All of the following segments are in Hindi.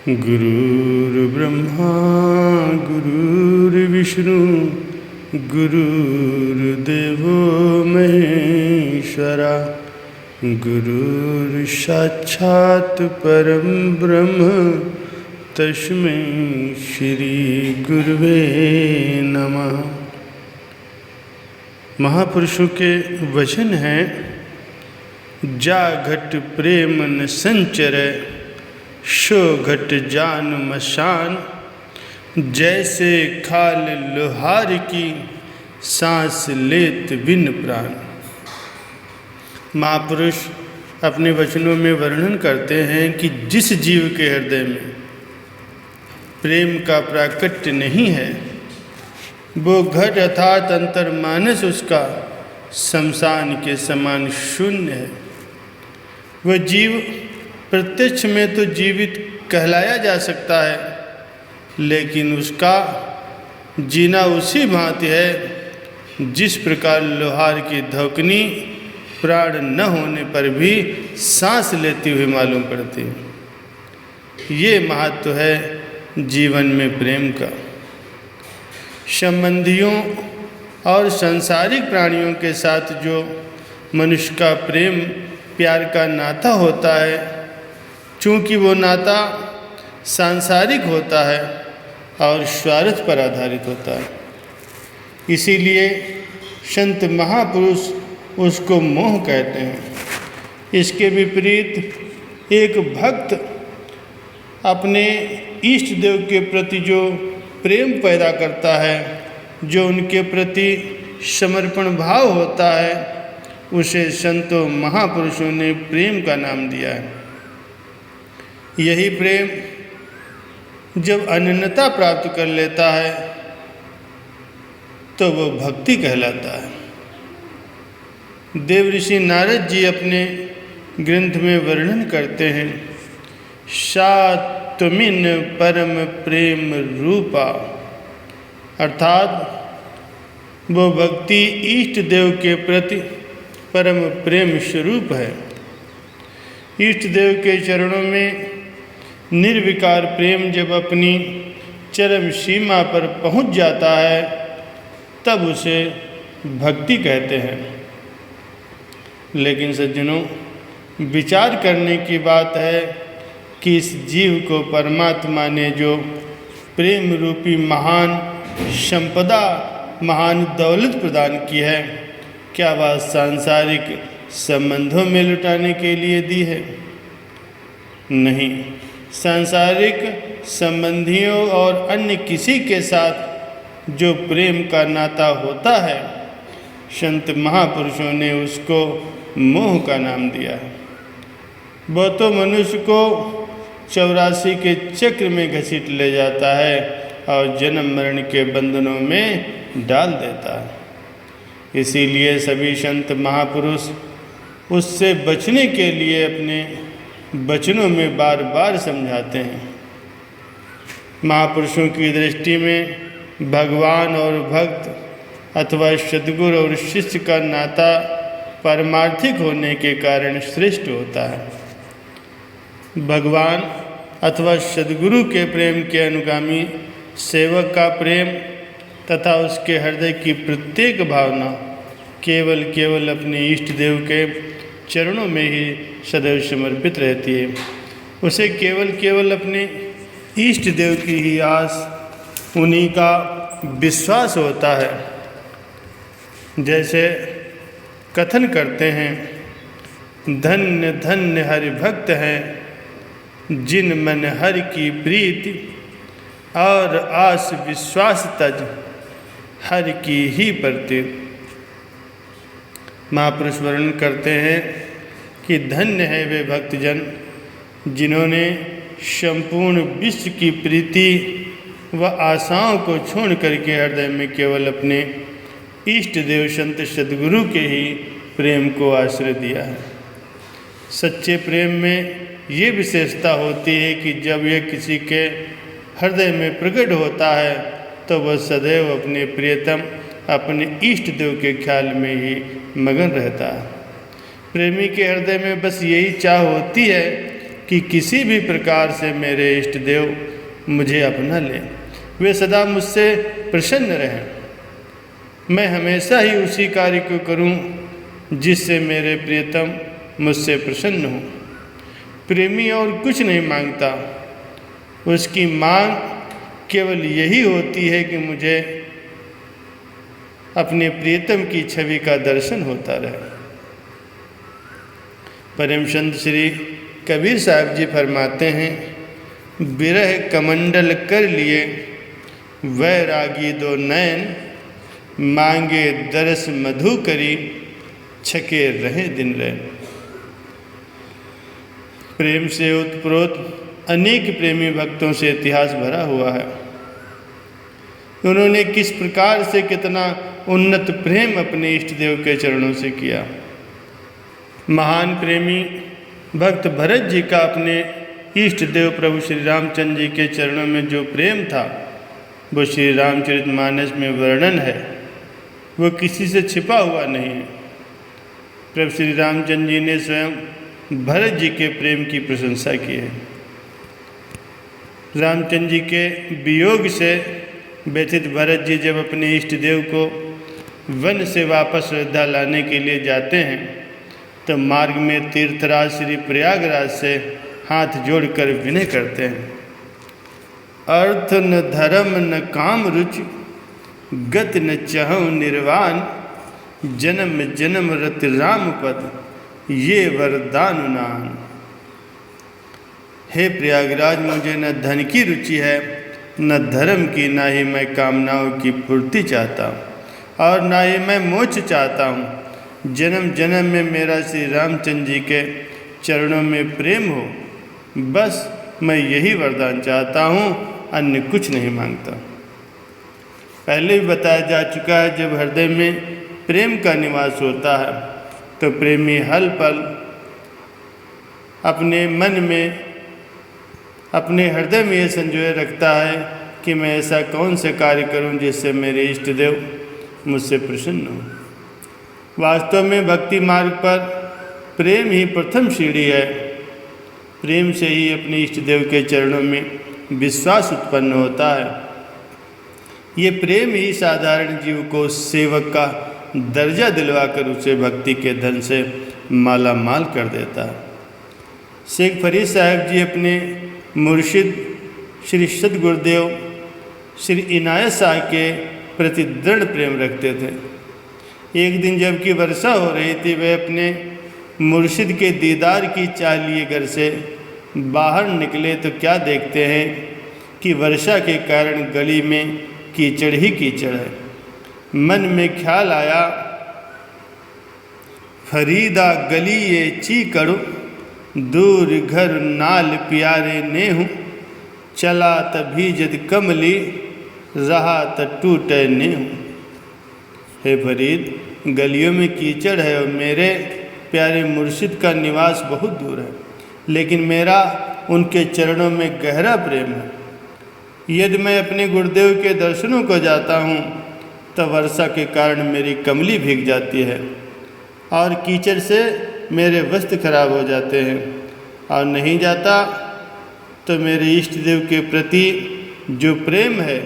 गुरुर्ब्रह्मा गुरुर्विष्णु गुरुर्देवो महेश्वरा गुरुर्साक्षात् परं ब्रह्म तस्मै श्री गुरुवे नमः। महापुरुषों के वचन हैं, जाघट प्रेम न संचरै शो घट जान मशान, जैसे खाल लोहार की सांस लेत बिन प्राण। महापुरुष अपने वचनों में वर्णन करते हैं कि जिस जीव के हृदय में प्रेम का प्राकट्य नहीं है, वो घट अर्थात अंतर्मानस उसका शमशान के समान शून्य है। वह जीव प्रत्यक्ष में तो जीवित कहलाया जा सकता है, लेकिन उसका जीना उसी भांति है जिस प्रकार लोहार की धौकनी प्राण न होने पर भी सांस लेती हुई मालूम पड़ती है। ये महत्व है जीवन में प्रेम का। संबंधियों और सांसारिक प्राणियों के साथ जो मनुष्य का प्रेम प्यार का नाता होता है, चूँकि वो नाता सांसारिक होता है और स्वार्थ पर आधारित होता है, इसीलिए संत महापुरुष उसको मोह कहते हैं। इसके विपरीत एक भक्त अपने इष्ट देव के प्रति जो प्रेम पैदा करता है, जो उनके प्रति समर्पण भाव होता है, उसे संतों महापुरुषों ने प्रेम का नाम दिया है। यही प्रेम जब अनन्यता प्राप्त कर लेता है तो वो भक्ति कहलाता है। देव ऋषि नारद जी अपने ग्रंथ में वर्णन करते हैं, सात्वमिन परम प्रेम रूपा, अर्थात वो भक्ति इष्ट देव के प्रति परम प्रेम स्वरूप है। इष्ट देव के चरणों में निर्विकार प्रेम जब अपनी चरम सीमा पर पहुंच जाता है, तब उसे भक्ति कहते हैं। लेकिन सज्जनों, विचार करने की बात है कि इस जीव को परमात्मा ने जो प्रेम रूपी महान संपदा, महान दौलत प्रदान की है, क्या वह सांसारिक संबंधों में लुटाने के लिए दी है? नहीं। सांसारिक संबंधियों और अन्य किसी के साथ जो प्रेम का नाता होता है, संत महापुरुषों ने उसको मोह का नाम दिया है। वह तो मनुष्य को 84 के चक्र में घसीट ले जाता है और जन्म मरण के बंधनों में डाल देता है। इसीलिए सभी संत महापुरुष उससे बचने के लिए अपने वचनों में बार बार समझाते हैं। महापुरुषों की दृष्टि में भगवान और भक्त अथवा सद्गुरु और शिष्य का नाता पारमार्थिक होने के कारण श्रेष्ठ होता है। भगवान अथवा सद्गुरु के प्रेम के अनुगामी सेवक का प्रेम तथा उसके हृदय की प्रत्येक भावना केवल अपने इष्ट देव के चरणों में ही सदैव समर्पित रहती है। उसे केवल अपने इष्ट देव की ही आस, उन्हीं का विश्वास होता है। जैसे कथन करते हैं, धन्य धन्य हरि भक्त हैं जिन मन हरि की प्रीति, और आस विश्वास तज हरि की ही प्रति। महापुरुष वर्णन करते हैं कि धन्य है वे भक्तजन जिन्होंने संपूर्ण विश्व की प्रीति व आशाओं को छोड़ करके हृदय में केवल अपने इष्ट देव संत सद्गुरु के ही प्रेम को आश्रय दिया है। सच्चे प्रेम में ये विशेषता होती है कि जब यह किसी के हृदय में प्रकट होता है तो वह सदैव अपने प्रियतम, अपने इष्ट देव के ख्याल में ही मगन रहता है। प्रेमी के हृदय में बस यही चाह होती है कि किसी भी प्रकार से मेरे इष्ट देव मुझे अपना लें, वे सदा मुझसे प्रसन्न रहें। मैं हमेशा ही उसी कार्य को करूं जिससे मेरे प्रियतम मुझसे प्रसन्न हो। प्रेमी और कुछ नहीं मांगता, उसकी मांग केवल यही होती है कि मुझे अपने प्रियतम की छवि का दर्शन होता रहे। परम संत श्री कबीर साहब जी फरमाते हैं, बिरह कमंडल कर लिए वैरागी दो नयन, मांगे दरस मधु करी छके रहे दिन रैन। प्रेम से उत्प्रोत अनेक प्रेमी भक्तों से इतिहास भरा हुआ है। उन्होंने किस प्रकार से कितना उन्नत प्रेम अपने इष्ट देव के चरणों से किया। महान प्रेमी भक्त भरत जी का अपने इष्ट देव प्रभु श्री रामचंद्र जी के चरणों में जो प्रेम था, वो श्री रामचरितमानस में वर्णन है, वो किसी से छिपा हुआ नहीं है। प्रभु श्री रामचंद्र जी ने स्वयं भरत जी के प्रेम की प्रशंसा की है। रामचंद्र जी के वियोग से व्यथित भरत जी जब अपने इष्ट देव को वन से वापस अयोध्या लाने के लिए जाते हैं, तो मार्ग में तीर्थराज श्री प्रयागराज से हाथ जोड़कर विनय करते हैं। अर्थ न धर्म न काम रुचि, गति न चहु निर्वाण, जन्म जन्म रति राम पद, ये वरदान नान। हे प्रयागराज, मुझे न धन की रुचि है, न धर्म की, ना ही मैं कामनाओं की पूर्ति चाहता हूँ, और ना ही मैं मोक्ष चाहता हूँ। जन्म जन्म में मेरा श्री रामचंद्र जी के चरणों में प्रेम हो, बस मैं यही वरदान चाहता हूँ, अन्य कुछ नहीं मांगता। पहले भी बताया जा चुका है, जब हृदय में प्रेम का निवास होता है तो प्रेमी हल पल अपने मन में, अपने हृदय में ये संजोए रखता है कि मैं ऐसा कौन से कार्य करूं जिससे मेरे इष्ट देव मुझसे प्रसन्न हो। वास्तव में भक्ति मार्ग पर प्रेम ही प्रथम सीढ़ी है। प्रेम से ही अपने इष्ट देव के चरणों में विश्वास उत्पन्न होता है। ये प्रेम ही साधारण जीव को सेवक का दर्जा दिलवाकर उसे भक्ति के धन से माला माल कर देता है। शेख फरीद साहब जी अपने मुर्शिद श्री सद्गुरुदेव श्री इनायत शाह के प्रति दृढ़ प्रेम रखते थे। एक दिन जबकि वर्षा हो रही थी, वे अपने मुर्शिद के दीदार की चाह लिए घर से बाहर निकले तो क्या देखते हैं कि वर्षा के कारण गली में कीचड़ ही कीचड़ है। मन में ख्याल आया, फरीदा गली ये ची करो, दूर घर नाल प्यारे ने हूँ, चला तभी जद कमली, रहा त टूटे ने हूँ। हे फरीद, गलियों में कीचड़ है और मेरे प्यारे मुर्शिद का निवास बहुत दूर है, लेकिन मेरा उनके चरणों में गहरा प्रेम है। यदि मैं अपने गुरुदेव के दर्शनों को जाता हूँ तो वर्षा के कारण मेरी कमली भीग जाती है और कीचड़ से मेरे वस्त्र खराब हो जाते हैं, और नहीं जाता तो मेरे इष्ट देव के प्रति जो प्रेम है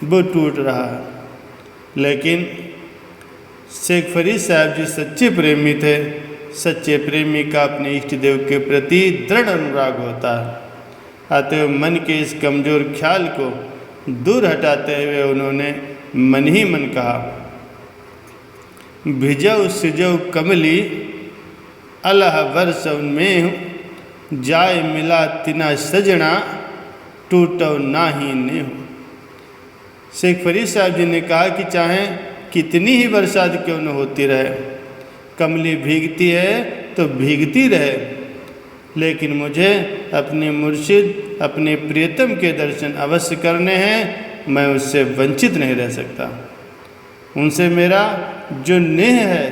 वो टूट रहा है। लेकिन शेख फरीद साहब जी सच्चे प्रेमी थे। सच्चे प्रेमी का अपने इष्ट देव के प्रति दृढ़ अनुराग होता है। अतः मन के इस कमज़ोर ख्याल को दूर हटाते हुए उन्होंने मन ही मन कहा, भिजौ सिजौ कमली, अलह वर्षव में, जाय मिला तिना सजना, टूटो नाही ने हो। शेख फरीद साहब जी ने कहा कि चाहे कितनी ही बरसात क्यों न होती रहे, कमली भीगती है तो भीगती रहे, लेकिन मुझे अपने मुर्शिद, अपने प्रियतम के दर्शन अवश्य करने हैं। मैं उससे वंचित नहीं रह सकता। उनसे मेरा जो नेह है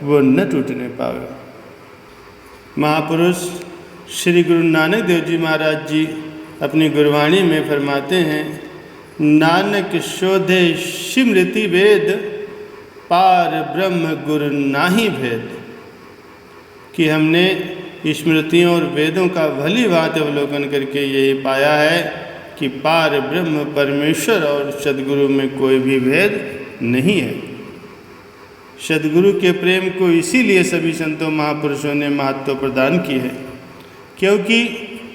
वो न टूटने पावे। महापुरुष श्री गुरु नानक देव जी महाराज जी अपनी गुरबाणी में फरमाते हैं, नानक शोधे स्मृति वेद, पार ब्रह्म गुरु नाही भेद। कि हमने स्मृतियों और वेदों का भली भांति अवलोकन करके यही पाया है कि पार ब्रह्म परमेश्वर और सद्गुरु में कोई भी भेद नहीं है। सद्गुरु के प्रेम को इसीलिए सभी संतों महापुरुषों ने महत्व प्रदान की है, क्योंकि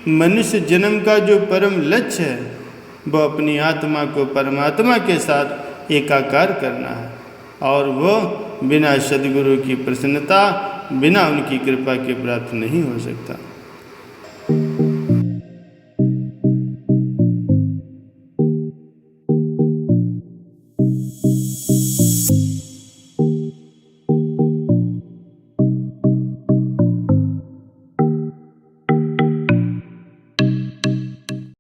मनुष्य जन्म का जो परम लक्ष्य है वह अपनी आत्मा को परमात्मा के साथ एकाकार करना है, और वह बिना सद्गुरु की प्रसन्नता, बिना उनकी कृपा के प्राप्त नहीं हो सकता।